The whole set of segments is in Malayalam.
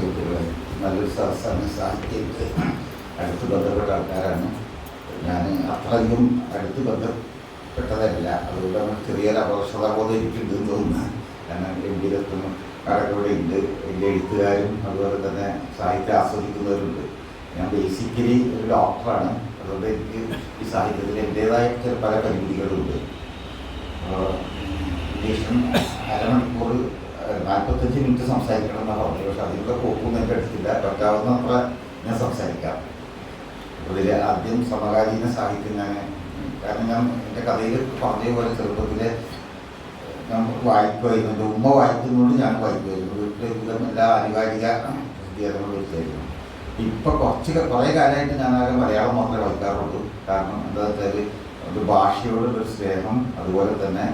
സുഹൃത്തുക്കളെ, നല്ലൊരു സദസ്സാണ്. സാഹിത്യത്തിൽ അടുത്ത് ബന്ധപ്പെട്ട ആൾക്കാരാണ്. ഞാൻ അത്രയധികം അടുത്ത് ബന്ധപ്പെട്ടതല്ല, അതുകൊണ്ട് നമ്മൾ ചെറിയൊരു അപകർഷതാബോധം എനിക്കുണ്ടെന്ന് തോന്നുന്നു. കാരണം ഗംഭീരത്വം അടക്കം ഇവിടെ ഉണ്ട്. വലിയ എഴുത്തുകാരും അതുപോലെ തന്നെ സാഹിത്യം ആസ്വദിക്കുന്നവരുണ്ട്. ഞാൻ ബേസിക്കലി ഒരു ഡോക്ടറാണ്, അതുകൊണ്ട് എനിക്ക് ഈ സാഹിത്യത്തിൽ എൻ്റേതായ ചില പല പരിമിതികളുണ്ട്. ഇംഗ്ലീഷും അരമണിക്കൂർ 45 മിനിറ്റ് സംസാരിക്കണം എന്നാണ് പറഞ്ഞത്. പക്ഷെ അതിലൊക്കെ പോകുമെന്ന് എനിക്ക് എടുത്തില്ല. പറ്റാവുന്നത്ര ഞാൻ സംസാരിക്കാം. അതിൽ ആദ്യം സമകാലീന സാഹിത്യം കാരണം ഞാൻ എൻ്റെ കഥയിൽ പറഞ്ഞ പോലെ ചെറുപ്പത്തിലെ ഞാൻ വായിക്കുമായിരുന്നു. എൻ്റെ ഉമ്മ വായിക്കുന്നതുകൊണ്ട് ഞാൻ വായിക്കുമായിരുന്നു. വീട്ടിലെ എല്ലാ ആനുകാലിക പ്രസിദ്ധീകരണങ്ങളും എടുത്തായിരുന്നു. ഇപ്പം കുറേ കാലമായിട്ട് ഞാനാകെ മലയാളം മാത്രമേ വായിക്കാറുള്ളൂ. കാരണം എന്താ വെച്ചാൽ ഒരു ഭാഷയോടുള്ളൊരു സ്നേഹം, അതുപോലെ തന്നെ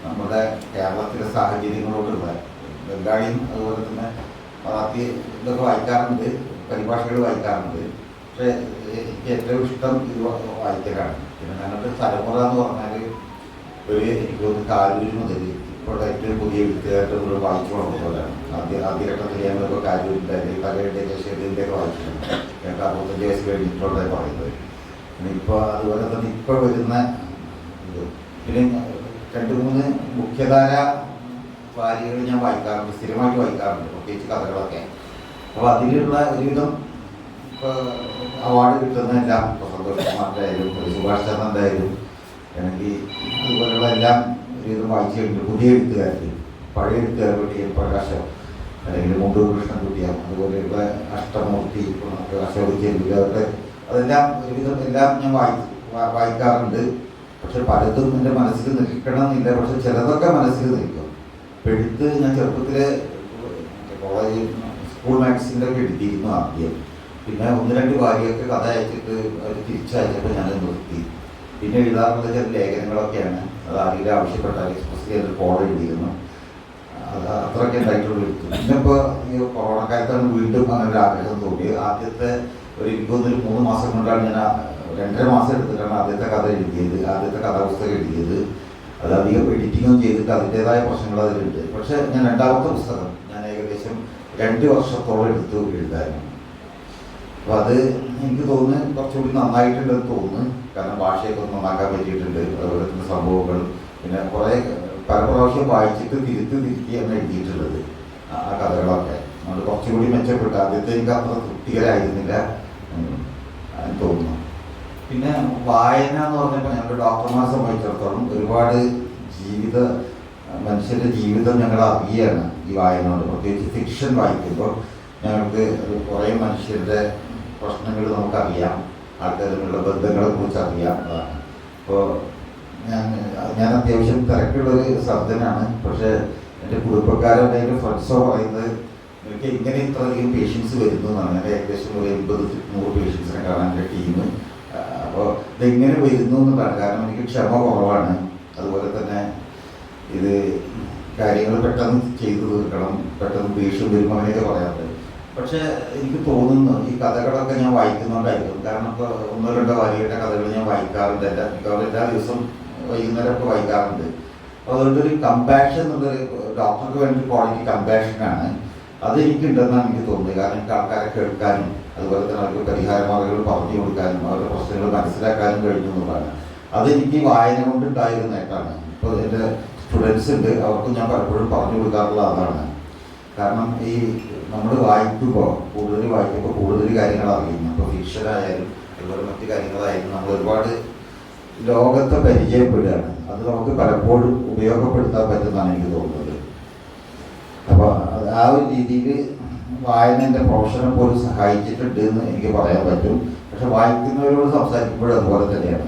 നമ്മുടെ കേരളത്തിലെ സാഹചര്യങ്ങളോടുള്ള ബംഗാളിയും അതുപോലെ തന്നെ മറാത്തി ഇതൊക്കെ വായിക്കാറുണ്ട്, പരിഭാഷകൾ വായിക്കാറുണ്ട്. പക്ഷേ എനിക്ക് ഏറ്റവും ഇഷ്ടം ഇത് വായിക്കലാണ്. പിന്നെ ഞങ്ങളുടെ തലമുറ എന്ന് പറഞ്ഞാൽ എനിക്ക് തോന്നുന്നു കാരൂര് മുതൽ ഇപ്പോൾ ഏറ്റവും പുതിയ എഴുത്തുകാരുടെ വായിച്ചു വളർന്നവരാണ്. ആദ്യഘട്ടത്തിൽ ഞങ്ങളിപ്പോൾ കാരൂരിൻ്റെ അല്ലെങ്കിൽ കലയുടെ ദേശീയതയിലേക്ക് വായിച്ചിട്ടുണ്ട്. ഞങ്ങൾക്ക് 65 വയസ്സ് കഴിഞ്ഞിട്ടുള്ളത് പറയുന്നത്. പിന്നെ ഇപ്പോൾ അതുപോലെ തന്നെ ഇപ്പോൾ വരുന്ന ഇത് പിന്നെ 2-3 മുഖ്യധാര വാരികൾ ഞാൻ വായിക്കാറുണ്ട്, സ്ഥിരമായിട്ട് വായിക്കാറുണ്ട്, പ്രത്യേകിച്ച് കഥകളൊക്കെ. അപ്പോൾ അതിലുള്ള ഒരുവിധം ഇപ്പോൾ അവാർഡ് കിട്ടുന്നതെല്ലാം ഇപ്പോൾ സന്തോഷ് കുമാറിൻ്റെ ആയാലും സുഭാഷ് ചന്ദ്രൻ്റെ ആയാലും അല്ലെങ്കിൽ അതുപോലെയുള്ള എല്ലാം ഒരുവിധം വായിച്ചിട്ടുണ്ട്. പുതിയ എഴുത്തുകാർക്ക്, പഴയ എഴുത്തുകാർക്ക് ടി എൻ പ്രകാശം അല്ലെങ്കിൽ മുണ്ടൂർ കൃഷ്ണൻകുട്ടിയാം, അതുപോലെയുള്ള അഷ്ടമൂർത്തി, അശോക് ചെരുവിൽ, അവരുടെ അതെല്ലാം ഒരുവിധം എല്ലാം ഞാൻ വായിക്കാറുണ്ട്. പക്ഷെ പലതും എൻ്റെ മനസ്സിൽ നിൽക്കണമെന്നില്ല. പക്ഷെ ചിലതൊക്കെ മനസ്സിൽ നിൽക്കും. ഇപ്പം എഴുത്ത് ഞാൻ ചെറുപ്പത്തിലെ കോളേജ് സ്കൂൾ മാഗസിൻ്റെ ഒക്കെ എഴുതിയിരുന്നു ആദ്യം. പിന്നെ 1-2 വാരിയൊക്കെ കഥ അയച്ചിട്ട് അവർ തിരിച്ചയച്ചപ്പോൾ ഞാൻ നിർത്തി. പിന്നെ എഴുതാറുള്ള ചില ലേഖനങ്ങളൊക്കെയാണ്. അത് ആരെങ്കിലും ആവശ്യപ്പെട്ടാൽ എക്സ്പ്രസ് ചെയ്തൊരു കോഡ് എഴുതിയിരുന്നു. അത് അത്രയൊക്കെ ഉണ്ടായിട്ടുള്ളൂ. പിന്നെ ഇപ്പോൾ ഈ കൊറോണ കാലത്താണ് വീണ്ടും അങ്ങനെ ഒരു ആഗ്രഹം തോന്നിയത്. ആദ്യത്തെ എനിക്ക് 3 മാസം കൊണ്ടാണ് ഞാൻ 2.5 മാസം എടുത്തിട്ടാണ് ആദ്യത്തെ കഥ എഴുതിയത്, ആദ്യത്തെ കഥാപുസ്തകം എഴുതിയത്. അത് അധികം എഡിറ്റിങ്ങും ചെയ്തിട്ട് അതിൻ്റേതായ പ്രശ്നങ്ങൾ അതിലുണ്ട്. പക്ഷേ ഞാൻ 2ാമത്തെ പുസ്തകം ഞാൻ ഏകദേശം 2 വർഷത്തോളം എടുത്തു എഴുതായിരുന്നു. അപ്പോൾ അത് എനിക്ക് തോന്നുന്നു കുറച്ചുകൂടി നന്നായിട്ടുണ്ടെന്ന് തോന്നുന്നു. കാരണം ഭാഷയൊക്കെ നന്നാക്കാൻ പറ്റിയിട്ടുണ്ട്. അതുപോലെ തന്നെ സംഭവങ്ങൾ പിന്നെ കുറേ പല പ്രാവശ്യം വായിച്ചിട്ട് തിരുത്തിയാണ് എഴുതിയിട്ടുള്ളത് ആ കഥകളൊക്കെ. അതുകൊണ്ട് കുറച്ചുകൂടി മെച്ചപ്പെട്ടു. ആദ്യത്തെ എനിക്ക് അത്ര തൃപ്തികരായിരുന്നില്ല എന്ന് തോന്നുന്നു. പിന്നെ വായന എന്ന് പറഞ്ഞപ്പോൾ ഞങ്ങളുടെ ഡോക്ടർമാരെ സംബന്ധിച്ചിടത്തോളം ഒരുപാട് മനുഷ്യൻ്റെ ജീവിതം ഞങ്ങൾ അറിയുകയാണ് ഈ വായന കൊണ്ട്. പ്രത്യേകിച്ച് ഫിക്ഷൻ വായിക്കുമ്പോൾ ഞങ്ങൾക്ക് കുറേ മനുഷ്യരുടെ പ്രശ്നങ്ങൾ നമുക്കറിയാം, ആൾക്കാരുള്ള ബന്ധങ്ങളെക്കുറിച്ച് അറിയാം. അതാണ്. അപ്പോൾ ഞാൻ അത്യാവശ്യം തിരക്കുള്ളൊരു സർജനാണ്. പക്ഷേ എൻ്റെ കുടുംബക്കാരുടെ എൻ്റെ ഫ്രണ്ട്സോ പറയുന്നത് എനിക്ക് ഇങ്ങനെ ഇത്രയധികം പേഷ്യൻസ് വരുന്നു എന്നാണ്. ഞാൻ ഏകദേശം ഒരു 80-100 പേഷ്യൻസിനെ കാണാൻ എൻ്റെ ടീം. അപ്പോൾ ഇതെങ്ങനെ വരുന്നു എന്നുള്ളതാണ്. കാരണം എനിക്ക് ക്ഷമ കുറവാണ്. അതുപോലെ തന്നെ ഇത് കാര്യങ്ങൾ പെട്ടെന്ന് ചെയ്തു തീർക്കണം, പെട്ടെന്ന് ദേഷ്യം വരുമ്പോൾ അങ്ങനെയൊക്കെ പറയാറുണ്ട്. പക്ഷേ എനിക്ക് തോന്നുന്നു ഈ കഥകളൊക്കെ ഞാൻ വായിക്കുന്നുണ്ടായിരിക്കും. കാരണം ഇപ്പോൾ 1-2 വാരികളുടെ കഥകൾ ഞാൻ വായിക്കാറുണ്ട്. എല്ലാ ദിവസവും വൈകുന്നേരമൊക്കെ വായിക്കാറുണ്ട്. അപ്പോൾ അതുകൊണ്ടൊരു കമ്പാഷൻ എന്നുള്ളൊരു ഡോക്ടർക്ക് വേണ്ടി ക്വാളിറ്റി കമ്പാഷനാണ് അതെനിക്കുണ്ടെന്നാണ് എനിക്ക് തോന്നുന്നത്. കാരണം എനിക്ക് ആൾക്കാരെ കേൾക്കാനും അതുപോലെ തന്നെ അവർക്ക് പരിഹാര മാർഗ്ഗങ്ങൾ പറഞ്ഞു കൊടുക്കാനും അവരുടെ പ്രശ്നങ്ങൾ മനസ്സിലാക്കാനും കഴിഞ്ഞു എന്നുള്ളതാണ്. അതെനിക്ക് വായന കൊണ്ടുണ്ടായിരുന്ന നേട്ടമാണ്. ഇപ്പോൾ എൻ്റെ സ്റ്റുഡൻസ് ഉണ്ട്, അവർക്കും ഞാൻ പലപ്പോഴും പറഞ്ഞു കൊടുക്കാറുള്ള അതാണ്. കാരണം ഈ നമ്മൾ വായിക്കുമ്പോൾ കൂടുതൽ കാര്യങ്ങൾ അറിയുന്നു. ഇപ്പോൾ ഫിക്ഷനായാലും അതുപോലെ മറ്റു കാര്യങ്ങളായാലും നമ്മൾ ഒരുപാട് ലോകത്തെ പരിചയപ്പെടുകയാണ്. അത് നമുക്ക് പലപ്പോഴും ഉപയോഗപ്പെടുത്താൻ പറ്റുമെന്നാണ് എനിക്ക് തോന്നുന്നത്. അപ്പോൾ ആ ഒരു രീതിയിൽ വായന എൻ്റെ പ്രൊഫഷനെ പോലും സഹായിച്ചിട്ടുണ്ട് എന്ന് എനിക്ക് പറയാൻ പറ്റും. പക്ഷെ വായിക്കുന്നവരോട് സംസാരിക്കുമ്പോഴും അതുപോലെ തന്നെയാണ്.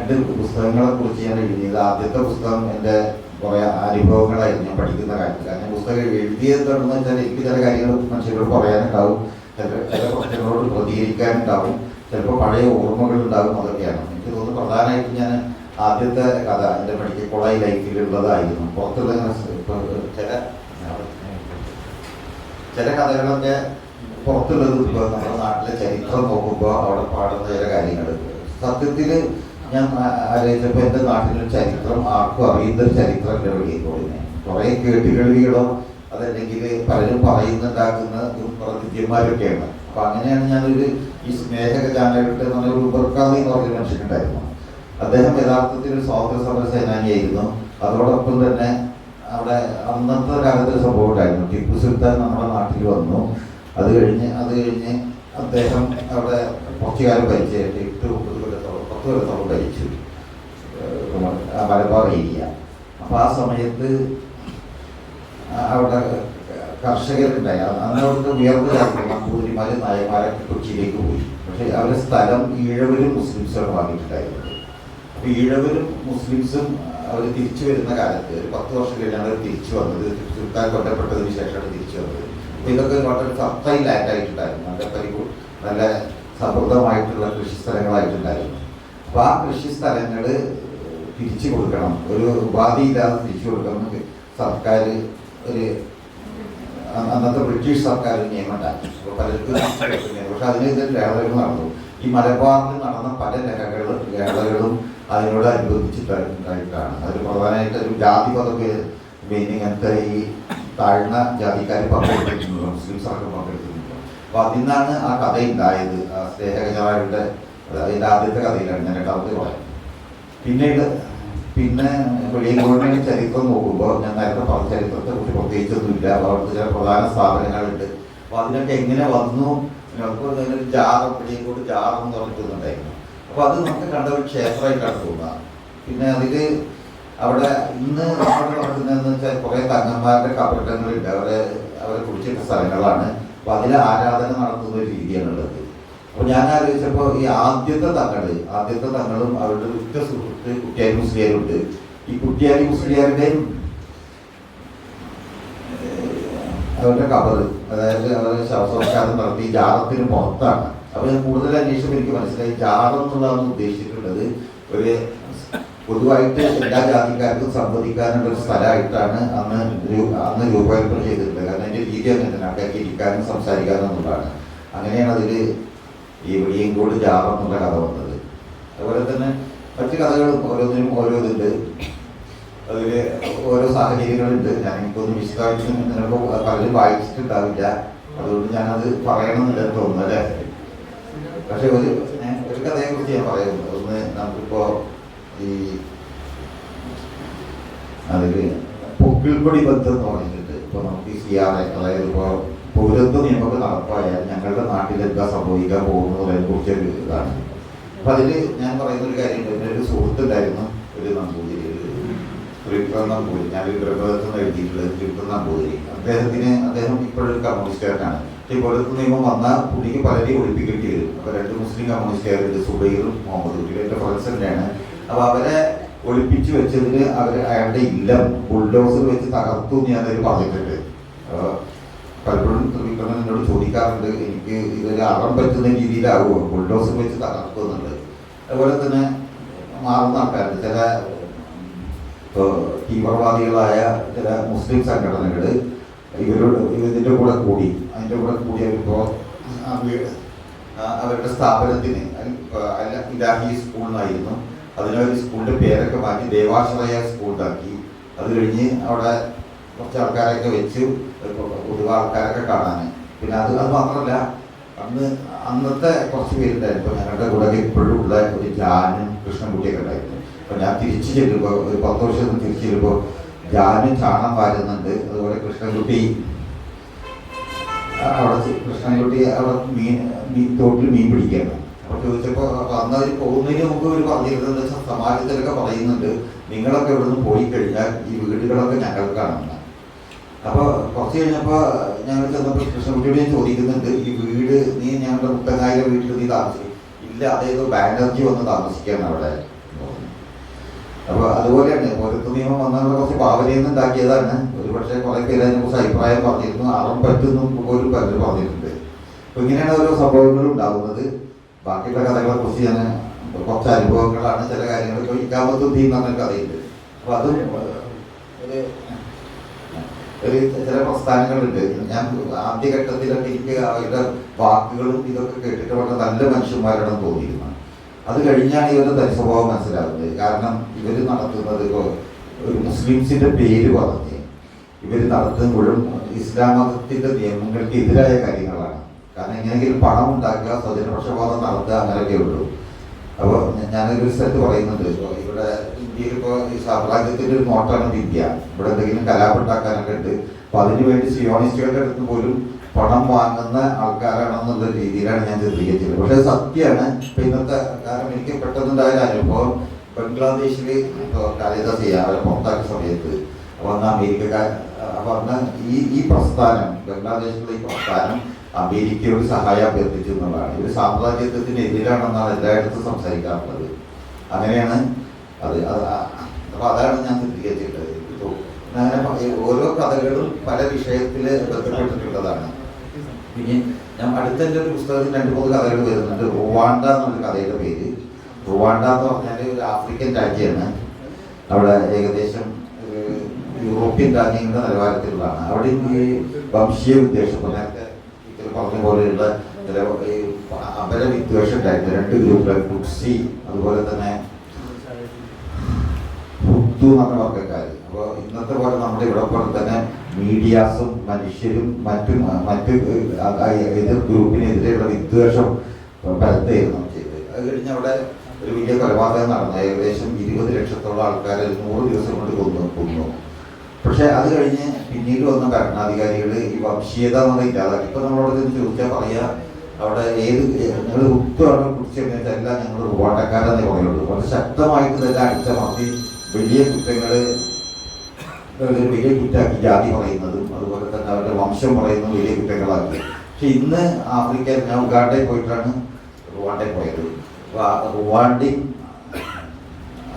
2 പുസ്തകങ്ങളെക്കുറിച്ച് ഞാൻ എഴുതിയത്. ആദ്യത്തെ പുസ്തകം എൻ്റെ കുറേ അനുഭവങ്ങളായിരുന്നു ഞാൻ പഠിക്കുന്ന കാലത്ത്. കാരണം പുസ്തകം എഴുതിയതെന്ന് വെച്ചാൽ എനിക്ക് ചില കാര്യങ്ങൾ മനുഷ്യരോട് പറയാനുണ്ടാവും, ചില പ്രശ്നങ്ങളോട് പ്രതികരിക്കാനുണ്ടാവും, ചിലപ്പോൾ പഴയ ഓർമ്മകൾ ഉണ്ടാകും. അതൊക്കെയാണ് എനിക്ക് തോന്നുന്നു പ്രധാനമായിട്ടും ഞാൻ ആദ്യത്തെ കഥ എൻ്റെ മെഡിക്കൽ കോളേജ് ലൈഫിലുള്ളതായിരുന്നു. പുറത്തുള്ള ചില കഥകളൊക്കെ പുറത്തുള്ളത് ഇപ്പോൾ നമ്മുടെ നാട്ടിലെ ചരിത്രം നോക്കുമ്പോൾ അവിടെ പാടുന്ന ചില കാര്യങ്ങൾ സത്യത്തിൽ ഞാൻ ആലോചിച്ചപ്പോൾ എൻ്റെ നാട്ടിലൊരു ചരിത്രം ആർക്കും അറിയുന്നൊരു ചരിത്രം എൻ്റെ മെഡിക്കൽ കോളേജിനെ കുറേ കേട്ടുകേൾവികളോ അതല്ലെങ്കിൽ പലരും പറയുന്നുണ്ടാക്കുന്നതും വിദ്യന്മാരൊക്കെയാണ്. അപ്പം അങ്ങനെയാണ് ഞാനൊരു ഈ സ്നേഹക ചാനലിട്ട് എന്ന് പറഞ്ഞ ഒരു ഉബർക്കാദി എന്ന് പറഞ്ഞൊരു മനുഷ്യനുണ്ടായിരുന്നു. അദ്ദേഹം യഥാർത്ഥത്തിൽ ഒരു സ്വാതന്ത്ര്യ സമര സേനാനിയായിരുന്നു. അതോടൊപ്പം തന്നെ അവിടെ അന്നത്തെ കാലത്ത് ഒരു സംഭവം ഉണ്ടായിരുന്നു. ടിപ്പു സുൽത്താൻ നമ്മുടെ നാട്ടിൽ വന്നു. അത് കഴിഞ്ഞ് അദ്ദേഹം അവിടെ കുറച്ചു കാലം ഭരിച്ചു. 8-9 കൊല്ലത്തോളം 10 കൊല്ലത്തോളം ഭരിച്ചു മലബാർ ഏരിയ. അപ്പോൾ ആ സമയത്ത് അവിടെ കർഷകരുണ്ടായി. അന്ന് അവിടുത്തെ ഉയർന്ന ജാതി നമ്പൂതിരിമാര് നായന്മാരൊക്കെ കൊച്ചിയിലേക്ക് പോയി. പക്ഷെ അവരുടെ സ്ഥലം ഈഴവരും മുസ്ലിംസും വാങ്ങിയിട്ടുണ്ടായിരുന്നത്. അപ്പോൾ ഈഴവരും മുസ്ലിംസും അവർ തിരിച്ചു വരുന്ന കാലത്ത് ഒരു 10 വർഷം കഴിഞ്ഞാണ് അവർ തിരിച്ചു വന്നത്. സുൽത്താൻ കൊല്ലപ്പെട്ടതിന് ശേഷമാണ് തിരിച്ചു വന്നത്. അപ്പോൾ ഇതൊക്കെ വളരെ ഫർട്ടൈൽ ലാൻഡ് ആയിട്ടുണ്ടായിരുന്നു. നല്ല സമൃദ്ധമായിട്ടുള്ള കൃഷി സ്ഥലങ്ങളായിട്ടുണ്ടായിരുന്നു. അപ്പോൾ ആ കൃഷി സ്ഥലങ്ങൾ തിരിച്ചു കൊടുക്കണം, ഒരു ഉപാധിയില്ലാതെ തിരിച്ചു കൊടുക്കണം സർക്കാർ ഒരു അന്നത്തെ ബ്രിട്ടീഷ് സർക്കാർ നിയമം ഉണ്ടാക്കി. അപ്പോൾ പലർക്കും പക്ഷെ അതിനെതിരെ ലഹളകൾ നടന്നു. ഈ മലബാറിൽ നടന്ന പല ലഹളകളും അതിനോടനുബന്ധിച്ചിട്ടായിട്ടാണ്. അതിൽ പ്രധാനമായിട്ട് ഒരു ജാതി പദവി ഇങ്ങനത്തെ ഈ താഴ്ന്ന ജാതിക്കാർ പങ്കെടുത്തിട്ടുണ്ട്, മുസ്ലിംസ് അടക്കം പങ്കെടുത്തിട്ടുണ്ട്. അപ്പോൾ അതിൽ നിന്നാണ് ആ കഥ ഉണ്ടായത്. ആ സ്നേഹകജാരുടെ അതിൻ്റെ ആദ്യത്തെ കഥയിലാണ് ഞാൻ രണ്ടാമത്തെ പറയുന്നത്. പിന്നെ വെളിയങ്കോടിൻ്റെ ചരിത്രം നോക്കുമ്പോൾ ഞാൻ നേരത്തെ പറഞ്ഞ ചരിത്രത്തെ കുറിച്ച് പ്രത്യേകിച്ചൊന്നുമില്ല. അവിടുത്തെ ചില പ്രധാന സ്ഥാപനങ്ങളുണ്ട്. അപ്പോൾ അതിനൊക്കെ എങ്ങനെ വന്നു, ജാറം വെളിയങ്കോട് ജാറം എന്ന് പറഞ്ഞിട്ടൊന്നുണ്ടായിരുന്നു. അപ്പോൾ അത് നമുക്ക് കണ്ട ഒരു ക്ഷേത്രമായിട്ടാണ് തോന്നുക. പിന്നെ അതിൽ അവിടെ ഇന്ന് അവിടെ നടക്കുന്നതെന്ന് വെച്ചാൽ കുറേ തങ്ങന്മാരുടെ കബറിടങ്ങളുണ്ട്. അവരെ കുറിച്ചിട്ട സ്ഥലങ്ങളാണ്. അപ്പോൾ അതിൽ ആരാധന നടത്തുന്ന ഒരു രീതിയാണുള്ളത്. അപ്പോൾ ഞാൻ ആലോചിച്ചപ്പോൾ ഈ ആദ്യത്തെ തങ്ങളും അവരുടെ ഉറ്റ സുഹൃത്ത് കുട്ടിയാലി മുസ്ലിയാരുണ്ട്. ഈ കുട്ടിയാലി മുസ്ലിയാരുടെയും അവരുടെ കബറ്, അതായത് അവരുടെ ശവസംസ്കാരം നടത്തി ജാറത്തിന് പുറത്താണ്. അപ്പോൾ ഞാൻ കൂടുതൽ അന്വേഷിച്ചപ്പോൾ എനിക്ക് മനസ്സിലായി ജാറം എന്നുള്ളതാണ് ഉദ്ദേശിച്ചിട്ടുള്ളത് ഒരു പൊതുവായിട്ട് എല്ലാ ജാതിക്കാർക്കും സംവദിക്കാനുള്ള ഒരു സ്ഥലമായിട്ടാണ് അന്ന് രൂപകൽപ്പന ചെയ്തിട്ടുള്ളത്. കാരണം അതിൻ്റെ രീതി അങ്ങനെ തന്നെ ആൾക്കാർക്ക് ഇരിക്കാനും സംസാരിക്കാനും എന്നുള്ളതാണ്. അങ്ങനെയാണ് അതിൽ ഈ വെളിയങ്കോട് ജാറം എന്നുള്ള കഥ വന്നത്. അതുപോലെ തന്നെ മറ്റു കഥകളും ഓരോന്നിനും ഓരോ ഇതുണ്ട്, അതിൽ ഓരോ സാഹചര്യങ്ങളുണ്ട്. ഞാൻ എനിക്കൊന്നും വിശദമായിട്ട് നിങ്ങൾക്ക് പലരും വായിച്ചിട്ടുണ്ടാവില്ല, അതുകൊണ്ട് ഞാനത് പറയണമെന്നില്ലെന്ന് തോന്നുന്നു അല്ലേ. പക്ഷെ ഒരു കഥയെക്കുറിച്ച് ഞാൻ പറയുന്നു. ഒന്ന് നമുക്കിപ്പോൾ ഈ അതിൽ പൊക്കിൾക്കൊടി ബന്ധം എന്ന് പറഞ്ഞിട്ട് ഇപ്പോൾ നമുക്ക് ഈ സിയാറെ, അതായത് ഇപ്പോൾ പൗരത്വ നിയമമൊക്കെ നടപ്പായാൽ ഞങ്ങളുടെ നാട്ടിൽ എന്താ സംഭവിക്കാൻ പോകുന്നതിനെ കുറിച്ചൊരു ഇതാണ്. അപ്പം അതിൽ ഞാൻ പറയുന്ന ഒരു കാര്യം, എൻ്റെ ഒരു സുഹൃത്തുണ്ടായിരുന്നു, ഒരു നമ്പൂതിരി, നമ്പൂതിരി, ഞാനൊരു ഗ്രഹത്തിൽ എഴുതിയിട്ടുള്ളത് നമ്പൂതിരി. അദ്ദേഹം ഇപ്പോഴൊരു കമ്മ്യൂണിസ്റ്റുകാരനാണ്. ഈ പൗരത്വ നിയമം വന്നാൽ പുള്ളിക്ക് പലരെയും ഒഴിപ്പിക്കേണ്ടി വരും. അപ്പോൾ 2 മുസ്ലിം കമ്മ്യൂണിസ്റ്റുകാരുണ്ട്, സുബൈറും മുഹമ്മദ് കുട്ടിയും, എൻ്റെ ഫ്രണ്ട്സ് തന്നെയാണ്. അപ്പോൾ അവരെ ഒളിപ്പിച്ചു വെച്ചതിന് അയാളുടെ ഇല്ലം ബുൾഡോസർ വെച്ച് തകർത്തു എന്ന് ഞാനതിൽ പറഞ്ഞിട്ടുണ്ട്. പലപ്പോഴും ത്രിവിക്രമൻ എന്നോട് ചോദിക്കാറുണ്ട്, എനിക്ക് ഇതൊരു അറം പറ്റുന്ന രീതിയിലാവുമോ ബുൾഡോസർ വെച്ച് തകർക്കുന്നുണ്ട്. അതുപോലെ തന്നെ മാറുന്ന ആൾക്കാരുണ്ട്, ചില തീവ്രവാദികളായ ചില മുസ്ലിം സംഘടനകൾ ഇതിൻ്റെ കൂടെ കൂടി അവരിപ്പോൾ അവരുടെ സ്ഥാപനത്തിന് ഇലാഹി സ്കൂൾ എന്നായിരുന്നു, അതിനൊരു സ്കൂളിൻ്റെ പേരൊക്കെ മാറ്റി ദേവാശ്രയ സ്കൂളിലാക്കി. അത് കഴിഞ്ഞ് അവിടെ കുറച്ച് ആൾക്കാരൊക്കെ വെച്ച് പൊതുവെ ആൾക്കാരൊക്കെ കാണാൻ. പിന്നെ അത് മാത്രമല്ല, അന്നത്തെ കുറച്ച് പേരുണ്ടായിരുന്നു. ഇപ്പോൾ ഞങ്ങളുടെ കൂടെ ഇപ്പോഴും ഉള്ള ഒരു ജാനും കൃഷ്ണൻകുട്ടിയൊക്കെ ഉണ്ടായിരുന്നു. അപ്പോൾ ഞാൻ തിരിച്ചു ചെല്ലുമ്പോൾ ഒരു 10 വർഷം തിരിച്ചു ചെല്ലുമ്പോൾ ജാനും ചാണം വാരുന്നുണ്ട്. അതുപോലെ കൃഷ്ണൻകുട്ടി അവിടെ തോട്ടിൽ മീൻ പിടിക്കുകയാണ്. അപ്പോൾ ചോദിച്ചപ്പോൾ അന്ന് അവർ പോകുന്നതിന് മുമ്പ് അവർ പറഞ്ഞിരുന്നത് വെച്ചാൽ സമാജത്തിലൊക്കെ പറയുന്നുണ്ട്, നിങ്ങളൊക്കെ ഇവിടുന്ന് പോയി കഴിഞ്ഞാൽ ഈ വീടുകളൊക്കെ ഞങ്ങൾക്കാണെന്ന്. അപ്പോൾ കുറച്ച് കഴിഞ്ഞപ്പോൾ ഞങ്ങൾ ചെന്നപ്പോൾ കൃഷ്ണൻകുട്ടിയോട് ചോദിക്കുന്നുണ്ട്, ഈ വീട് നീ ഞങ്ങളുടെ മുത്തങ്ങായിലെ വീട്ടിൽ നീ താമസിക്കും? ഇല്ല, അതേതോ ബാനർജി വന്ന് താമസിക്കുകയാണ് അവിടെ. അപ്പോൾ അതുപോലെയാണ് പൗരത്വ നിയമം വന്നുള്ള കുറച്ച് പാവനയെന്ന് ഉണ്ടാക്കിയതാണ്. ഒരുപക്ഷെ കുറേ പേര് അതിനെക്കുറിച്ച് അഭിപ്രായം പറഞ്ഞിരുന്നു, അറം പറ്റുന്നു പോലും പലരും പറഞ്ഞിട്ടുണ്ട്. അപ്പോൾ ഇങ്ങനെയാണ് ഓരോ സംഭവങ്ങളും ഉണ്ടാകുന്നത്. ബാക്കിയുള്ള കഥകളെ കുറിച്ച് ഞാൻ കുറച്ച് അനുഭവങ്ങളാണ്, ചില കാര്യങ്ങൾ. ഇപ്പോൾ ഇക്കാമത്തുദ്ദീൻ എന്ന് പറഞ്ഞൊരു കഥയുണ്ട്. അപ്പോൾ അതും ഒരു ചില പ്രസ്ഥാനങ്ങളുണ്ട്. ഞാൻ ആദ്യഘട്ടത്തിലൊക്കെ എനിക്ക് അവരുടെ വാക്കുകളും ഇതൊക്കെ കേട്ടിട്ട് വളരെ നല്ല മനുഷ്യന്മാരാണെന്ന് തോന്നിയിരുന്നു. അത് കഴിഞ്ഞാണ് ഇവരുടെ തനിസ്വഭാവം മനസ്സിലാകുന്നത്. കാരണം ഇവർ നടത്തുന്നത് ഇപ്പോൾ ഒരു മുസ്ലിംസിൻ്റെ പേര് പറഞ്ഞ് ഇവർ നടത്തുമ്പോഴും ഇസ്ലാം മതത്തിൻ്റെ നിയമങ്ങൾക്ക് എതിരായ കാര്യങ്ങളാണ്. കാരണം എങ്ങനെയെങ്കിലും പണം ഉണ്ടാക്കുക, സ്വജനപക്ഷപാതം നടത്തുക, അങ്ങനെയൊക്കെ ഉള്ളൂ. അപ്പോൾ ഞാനൊരു സ്ഥലത്ത് പറയുന്നുണ്ട്, ഇവിടെ ഇന്ത്യയിൽ ഇപ്പോൾ ഈ സാമ്രാജ്യത്തിൻ്റെ ഒരു നോട്ടാണ് ഇന്ത്യ. ഇവിടെ എന്തെങ്കിലും കലാപം ഉണ്ടാക്കാനൊക്കെ ഉണ്ട്. അപ്പോൾ അതിനുവേണ്ടി സിയോണിസ്റ്റുകളുടെ അടുത്ത് പോലും പണം വാങ്ങുന്ന ആൾക്കാരാണെന്നുള്ള രീതിയിലാണ് ഞാൻ ചിത്രീകരിച്ചത്. പക്ഷേ സത്യമാണ്. ഇപ്പം ഇന്നത്തെ കാരണം എനിക്ക് പെട്ടെന്നുണ്ടായ അനുഭവം, ബംഗ്ലാദേശിൽ കാലിദാസ് അവരെ പുറത്താക്കിയ സമയത്ത് വന്ന അമേരിക്കക്കാർ പറഞ്ഞ ഈ പ്രസ്ഥാനം, ബംഗ്ലാദേശിലെ ഈ പ്രസ്ഥാനം അമേരിക്കയോട് സഹായം അഭ്യർത്ഥിച്ചു എന്നുള്ളതാണ്. ഇവർ സാമ്രാജ്യത്വത്തിനെതിരാണെന്നാണ് എല്ലായിടത്തും സംസാരിക്കാറുള്ളത്. അങ്ങനെയാണ് അത്. അപ്പോൾ അതാണ് ഞാൻ ചിത്രീകരിച്ചിട്ടുള്ളത്. അങ്ങനെ ഓരോ കഥകളും പല വിഷയത്തിൽ ബന്ധപ്പെട്ടിട്ടുള്ളതാണ്. പിന്നെ ഞാൻ അടുത്തെൻ്റെ ഒരു പുസ്തകത്തിൽ 2-3 കഥകൾ വരുന്നുണ്ട്. റുവാണ്ട എന്നൊരു കഥയുടെ പേര്. റുവാണ്ട എന്ന് പറഞ്ഞാൽ ഒരു ആഫ്രിക്കൻ രാജ്യമാണ്. അവിടെ ഏകദേശം യൂറോപ്യൻ രാജ്യങ്ങളുടെ നിലവാരത്തിലുള്ളതാണ്. അവിടെ ഈ വംശീയ വിദ്വേഷം, നേരത്തെ പറഞ്ഞ പോലെയുള്ള അപര വിദ്വേഷം ഉണ്ടായിരുന്നു. 2 ഗ്രൂപ്പ്, ടുട്സി അതുപോലെ തന്നെ ഹുത്തു എന്ന് പറഞ്ഞ വർഗ്ഗക്കാർ. അപ്പോൾ ഇന്നത്തെ പോലെ നമ്മുടെ ഇവിടെ പോലെ തന്നെ മീഡിയാസും മനുഷ്യരും മറ്റു എതിർ ഗ്രൂപ്പിനെതിരെയുള്ള വിദ്വേഷം പരത്തായിരുന്നു ചെയ്തത്. അത് കഴിഞ്ഞ് അവിടെ ഒരു വലിയ കൊലപാതകം നടന്നു. ഏകദേശം 20 ലക്ഷത്തോളം ആൾക്കാരെ 100 ദിവസം കൊണ്ട് കൊന്നു. പക്ഷെ അത് കഴിഞ്ഞ് പിന്നീട് വന്ന ഭരണാധികാരികൾ ഈ വംശീയത എന്നത് ഇല്ലാതാക്കി. ഇപ്പം നമ്മളോട് ചോദിച്ചാൽ പറയാ അവിടെ ഞങ്ങൾ ഹുത്താണ് കുറിച്ച് എല്ലാം ഞങ്ങൾ റുവാണ്ടക്കാരെന്നേ പറയുള്ളൂ. വളരെ ശക്തമായിട്ട് തന്നെ അടിച്ചമർത്തി വലിയ കുറ്റാക്കി ജാതി പറയുന്നതും അതുപോലെ തന്നെ അവരുടെ വംശം പറയുന്നതും വലിയ കുറ്റങ്ങളാക്കി. പക്ഷെ ഇന്ന് ആഫ്രിക്ക, ഞാൻ ഉഗാണ്ടയിൽ പോയിട്ടാണ് റുവാണ്ടയിൽ പോയത്. റുവാണ്ടയും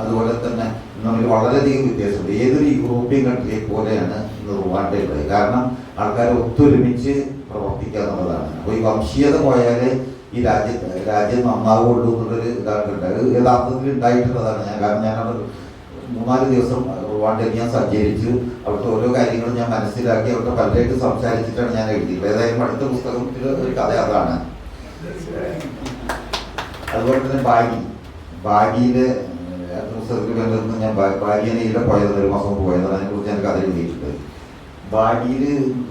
അതുപോലെ തന്നെ നമ്മൾ വളരെയധികം വ്യത്യാസമുണ്ട്. ഏതൊരു യൂറോപ്യൻ കൺട്രിയെ പോലെയാണ് ഇന്ന് റുവാണ്ടയുള്ളത്. കാരണം ആൾക്കാർ ഒത്തൊരുമിച്ച് പ്രവർത്തിക്കുക എന്നുള്ളതാണ്. അപ്പോൾ ഈ വംശീയത പോയാൽ ഈ രാജ്യം നന്നാവുള്ളൂ എന്നുള്ളൊരു ഇതായിട്ടുണ്ട്. അത് യഥാർത്ഥത്തിൽ ഉണ്ടായിട്ടുള്ളതാണ്. കാരണം ഞാനവിടെ 3-4 ദിവസം റുവാണ്ടയിൽ ഞാൻ സഞ്ചരിച്ചു. അവിടുത്തെ ഓരോ കാര്യങ്ങളും ഞാൻ മനസ്സിലാക്കി അവിടുത്തെ പലരായിട്ട് സംസാരിച്ചിട്ടാണ് ഞാൻ എഴുതിയിട്ടുള്ളത്. ഏതായാലും അടുത്ത പുസ്തകത്തിൽ ഒരു കഥ അതാണ്. അതുപോലെ തന്നെ ബാഗിയിലെ പുസ്തകത്തിൽ വേണ്ടതെന്ന് ഞാൻ ബാഗിയനയിലെ പോയത് 1 മാസം പോയതാണ്. അതിനെക്കുറിച്ച് ഞാൻ കഥ എഴുതിയിട്ടുണ്ട്. ബാഗിയിൽ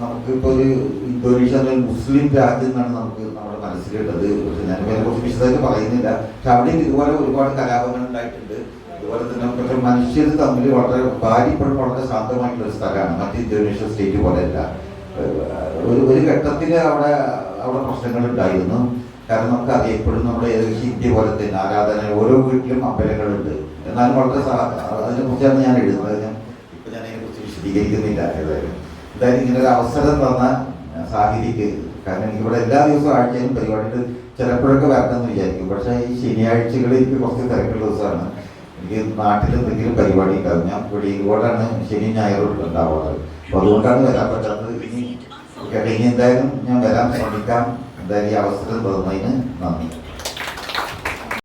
നമുക്കിപ്പോൾ ഒരു ഇന്തോനേഷ്യ എന്നൊരു മുസ്ലിം രാജ്യം എന്നാണ് നമ്മുടെ മനസ്സിലുള്ളത്. പക്ഷെ ഞാൻ അതിനെക്കുറിച്ച് വിശദമായിട്ട് പറയുന്നില്ല. പക്ഷെ അവിടെയും ഇതുപോലെ ഒരുപാട് കലാപങ്ങൾ ഉണ്ടായിട്ടുണ്ട്. അതുപോലെ തന്നെ പക്ഷെ മനുഷ്യർ തമ്മിൽ ബാലി ഇപ്പോഴും വളരെ ശാന്തമായിട്ടുള്ള ഒരു സ്ഥലമാണ്. മറ്റ് ഇന്തോനേഷ്യ സ്റ്റേറ്റ് പോലെയല്ല. ഒരു ഘട്ടത്തിൽ അവിടെ പ്രശ്നങ്ങൾ ഉണ്ടായിരുന്നു. കാരണം നമുക്കറിയാം എപ്പോഴും നമ്മുടെ ഏകദേശം ഇന്ത്യ പോലെ തന്നെ ആരാധന, ഓരോ വീട്ടിലും അമ്പലങ്ങളുണ്ട്. എന്നാലും വളരെ അതിനെക്കുറിച്ചാണ് ഞാൻ എഴുതുന്നത്. ഇപ്പം ഞാൻ അതിനെക്കുറിച്ച് വിശദീകരിക്കുന്നില്ല. എന്തായാലും ഇങ്ങനെ ഒരു അവസരം തന്ന സാഹിതിക്ക്, കാരണം എനിക്കിവിടെ എല്ലാ ദിവസവും ആഴ്ചയിലും പരിപാടികൾ ചിലപ്പോഴൊക്കെ വരണമെന്ന് വിചാരിക്കും. പക്ഷേ ഈ ശനിയാഴ്ചകളിൽ എനിക്ക് കുറച്ച് തിരക്കുള്ള ദിവസമാണ്. എനിക്ക് നാട്ടിൽ എന്തെങ്കിലും പരിപാടി ഉണ്ടാകും. ഞാൻ വെളിയിലോട്ടാണ് ശനി ഞായറും ഉണ്ടാവാറ്. അപ്പോൾ അതുകൊണ്ടാണ് വരാൻ പറ്റാത്തത്. ഇനി എന്തായാലും ഞാൻ വരാൻ ശ്രമിക്കാം. എന്തായാലും ഈ അവസരം തന്നതിന് നന്ദി.